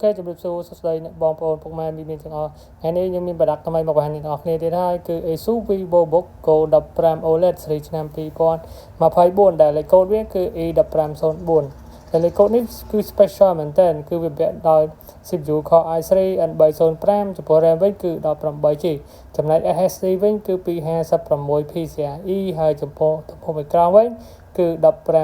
Ok, chụp được số đây bom phồn phục man bị mình chẳng ngày nay nhưng mình bật đặt thay một hàng này thế hai cứ Asus Vivobook cô đập RAM OLED series 5 pi con mà phải buồn để lấy code viết cứ e đập RAM son buồn để lấy code này cứ special เหมือนกันคือแบบโดย10 Core i3 and 3 RAM ចំពោះ RAM វិញគឺ18 GB ចំណែក SSD វិញគឺពី56 PCIe ហើយចំពោះទំហំអេក្រង់វិញគឺ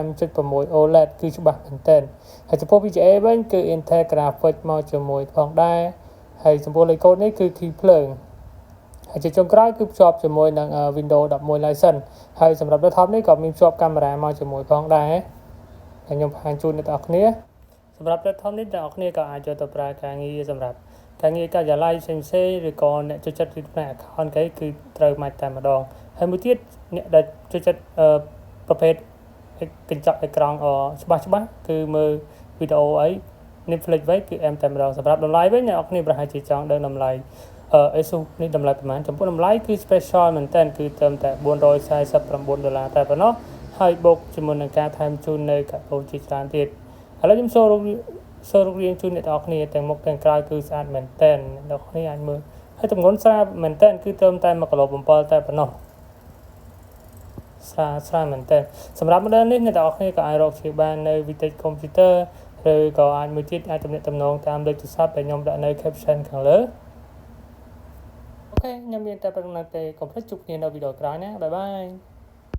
15.6 OLED គឺច្បាស់មែនទែនហើយចំពោះ PCIe វិញគឺ Intel Grapich មកជាមួយផងដែរហើយចំពោះលេខកូដនេះគឺ key ភ្លើងហើយជាចុងក្រោយគឺភ្ជាប់ជាមួយនឹង Windows 11 license ហើយសម្រាប់ laptop នេះក៏មានភ្ជាប់កាមេរ៉ាមកជាមួយផងដែរហើយខ្ញុំបង្ហាញជូនអ្នកទាំងអស់គ្នាសម្រាប់ laptop នេះអ្នកទាំងអស់គ្នាក៏អាចយកទៅប្រើការងារសម្រាប់ការងារការិយាល័យផ្សេងៗឬក៏អ្នកចូលចិត្តផ្នែក account គេគឺត្រូវមកតែម្ដងហើយមួយទៀតអ្នកដែលចូលចិត្តប្រភេទកញ្ចក់អេក្រង់ច្បាស់គឺមើលវីដេអូអី Netflix វិញគឺអែមតែម្ដងសម្រាប់តម្លៃវិញអ្នកនរគ្នាប្រហែលជាចង់ដឹងតម្លៃAsus នេះតម្លៃប្រហែលចំពោះតម្លៃគឺ special មែនតើគឺត្រឹមតែ$449តែប៉ុណ្ណោះហើយបូកជាមួយនឹងការថែមជូននៅកាដូជាច្រើនទៀតឥឡូវខ្ញុំសូមរូបរាងជូនអ្នកនរគ្នាទាំងមុខទាំងក្រោយគឺស្អាតមែនតើអ្នកនរគ្នាអាចមើលហើយទម្ងន់ស្រាលមែនតើគឺត្រឹមតែ1.7 គីឡូតែប៉ុណ្ណោះស្រាលមែនតើសម្រាប់ model នេះអ្នកទាំងអស់គ្នាក៏អាចរកជាបាននៅ Vitek Computer ឬក៏អាចមួយទៀតអាចទំនាក់ទំនងតាមលេខទូរស័ព្ទដែលខ្ញុំដាក់នៅ caption ខាងលើអូខេខ្ញុំមានតែប៉ុណ្្នឹងទេកុំភ្លេចជួបគ្នានៅវីដេអូក្រោយណាបាយបាយ